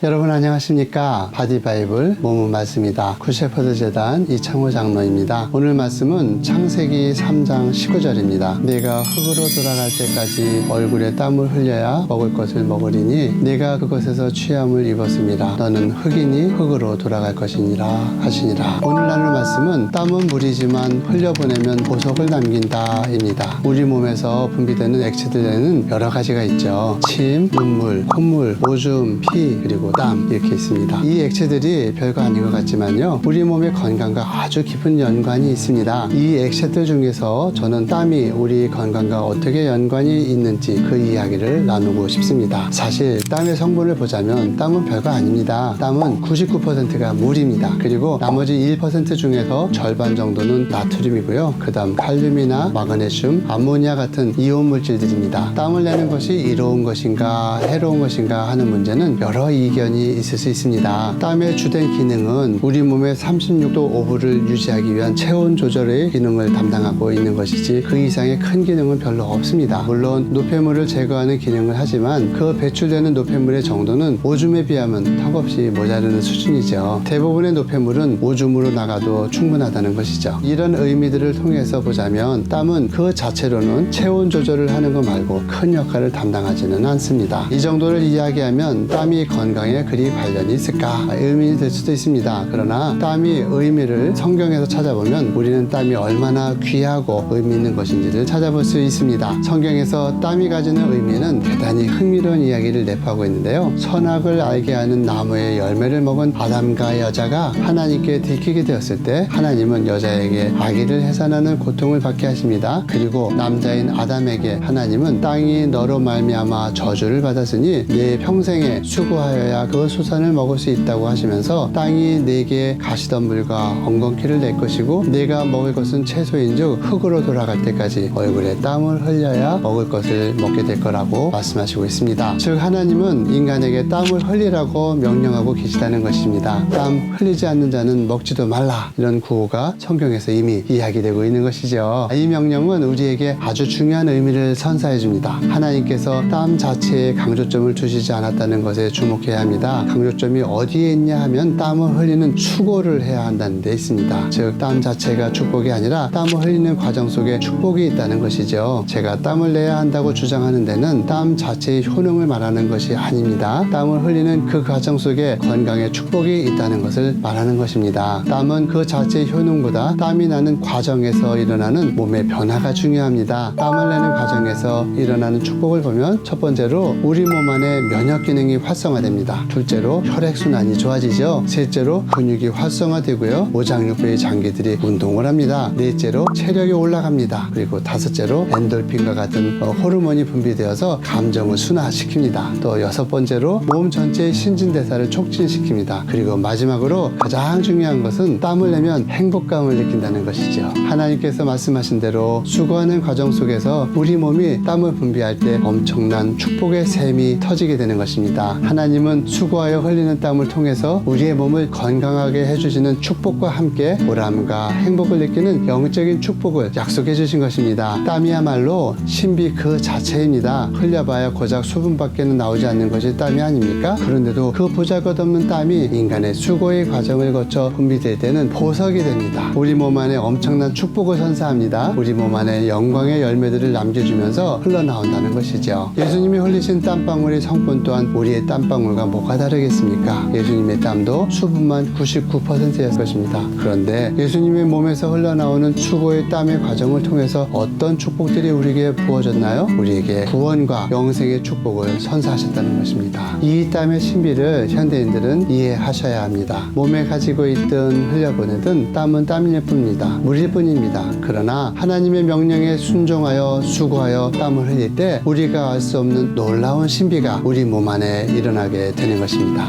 여러분 안녕하십니까? 바디바이블 몸은 말씀이다. 굿셰퍼드 재단 이창호 장로입니다. 오늘 말씀은 창세기 3장 19절입니다. 내가 흙으로 돌아갈 때까지 얼굴에 땀을 흘려야 먹을 것을 먹으리니 내가 그것에서 취함을 입었습니다. 너는 흙이니 흙으로 돌아갈 것이니라 하시니라. 오늘 나눌 말씀은 땀은 물이지만 흘려보내면 보석을 남긴다 입니다. 우리 몸에서 분비되는 액체들에는 여러 가지가 있죠. 침, 눈물, 콧물, 오줌, 피, 그리고 땀 이렇게 있습니다. 이 액체들이 별거 아닌 것 같지만요, 우리 몸의 건강과 아주 깊은 연관이 있습니다. 이 액체들 중에서 저는 땀이 우리 건강과 어떻게 연관이 있는지 그 이야기를 나누고 싶습니다. 사실 땀의 성분을 보자면 땀은 별거 아닙니다. 땀은 99%가 물입니다. 그리고 나머지 1% 중에서 절반 정도는 나트륨이고요. 그 다음 칼륨이나 마그네슘, 암모니아 같은 이온 물질들입니다. 땀을 내는 것이 이로운 것인가 해로운 것인가 하는 문제는 여러 이견이 있을 수 있습니다. 땀의 주된 기능은 우리 몸의 36도 오브를 유지하기 위한 체온 조절의 기능을 담당하고 있는 것이지 그 이상의 큰 기능은 별로 없습니다. 물론 노폐물을 제거하는 기능을 하지만 그 배출되는 노폐물의 정도는 오줌에 비하면 턱없이 모자르는 수준이죠. 대부분의 노폐물은 오줌으로 나가도 충분하다는 것이죠. 이런 의미들을 통해서 보자면 땀은 그 자체로는 체온 조절을 하는 것 말고 큰 역할을 담당하지는 않습니다. 이 정도를 이야기하면 땀이 건강에 그리 관련이 있을까 의문이 될 수도 있습니다. 그러나 땀이 의미를 성경에서 찾아보면 우리는 땀이 얼마나 귀하고 의미 있는 것인지를 찾아볼 수 있습니다. 성경에서 땀이 가지는 의미는 대단히 흥미로운 이야기를 내포하고 있는데요. 선악을 알게 하는 나무의 열매를 먹은 아담과 여자가 하나님께 들키게 되었을 때 하나님은 여자에게 아기를 해산하는 고통을 받게 하십니다. 그리고 남자인 아담에게 하나님은 땅이 너로 말미암아 저주를 받았으니 내 평생에 수고하여야 그 소산을 먹을 수 있다고 하시면서 땅이 내게 가시덤불과 엉겅퀴를 낼 것이고 내가 먹을 것은 채소인즉 흙으로 돌아갈 때까지 얼굴에 땀을 흘려야 먹을 것을 먹게 될 거라고 말씀하시고 있습니다. 즉 하나님은 인간에게 땀을 흘리라고 명령하고 계시다는 것입니다. 땀 흘리지 않는 자는 먹지도 말라, 이런 구호가 성경에서 이미 이야기되고 있는 것이죠. 이 명령은 우리에게 아주 중요한 의미를 선사해 줍니다. 하나님께서 땀 자체에 강조점을 두시지 않았다는 것에 주목해야 합니다. 강조점이 어디에 있냐 하면 땀을 흘리는 수고를 해야 한다는 데 있습니다. 즉 땀 자체가 축복이 아니라 땀을 흘리는 과정 속에 축복이 있다는 것이죠. 제가 땀을 내야 한다고 주장하는 데는 땀 자체의 효능을 말하는 것이 아닙니다. 땀을 흘리는 그 과정 속에 건강에 축복이 있다는 것을 말하는 것입니다. 땀은 그 자체의 효능보다 땀이 나는 과정에서 일어나는 몸의 변화가 중요합니다. 땀을 내는 과정에서 일어나는 축복을 보면 첫 번째로 우리 몸 안에 면역 기능이 활성화됩니다. 둘째로 혈액순환이 좋아지죠. 셋째로 근육이 활성화되고요. 오장육부의 장기들이 운동을 합니다. 넷째로 체력이 올라갑니다. 그리고 다섯째로 엔돌핀과 같은 호르몬이 분비되어서 감정을 순화시킵니다. 또 여섯 번째로 몸 전체의 신진대사를 촉진시킵니다. 그리고 마지막으로 가장 중요한 것은 땀을 내면 행복감을 느낀다는 것이죠. 하나님께서 말씀하신 대로 수고하는 과정 속에서 우리 몸이 땀을 분비할 때 엄청난 축복의 샘이 터지게 되는 것입니다. 하나님은 수고하여 흘리는 땀을 통해서 우리의 몸을 건강하게 해주시는 축복과 함께 보람과 행복을 느끼는 영적인 축복을 약속해 주신 것입니다. 땀이야말로 신비 그 자체입니다. 흘려봐야 고작 수분밖에는 나오지 않는 것이 땀이 아닙니까? 그런데도 그 보잘것없는 땀이 인간의 수고의 과정을 거쳐 분비될 때는 보석이 됩니다. 우리 몸 안에 엄청난 축복을 선사합니다. 우리 몸 안에 영광의 열매들을 남겨주면서 흘러나온다는 것이죠. 예수님이 흘리신 땀방울의 성분 또한 우리의 땀방울과 뭐가 다르겠습니까? 예수님의 땀도 수분만 99%였을 것입니다. 그런데 예수님의 몸에서 흘러나오는 수고의 땀의 과정을 통해서 어떤 축복들이 우리에게 부어졌나요? 우리에게 구원과 영생의 축복을 선사하셨다는 것입니다. 이 땀의 신비를 현대인들은 이해하셔야 합니다. 몸에 가지고 있든 흘려보내든 땀은 땀일 뿐입니다. 물일 뿐입니다. 그러나 하나님의 명령에 순종하여 수고하여 땀을 흘릴 때 우리가 알 수 없는 놀라운 신비가 우리 몸 안에 일어나게 되는 것입니다.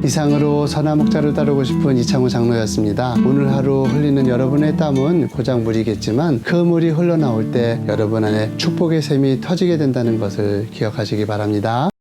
이상으로 선한 목자를 따르고 싶은 이창호 장로였습니다. 오늘 하루 흘리는 여러분의 땀은 고작 물이겠지만 그 물이 흘러나올 때 여러분 안에 축복의 샘이 터지게 된다는 것을 기억하시기 바랍니다.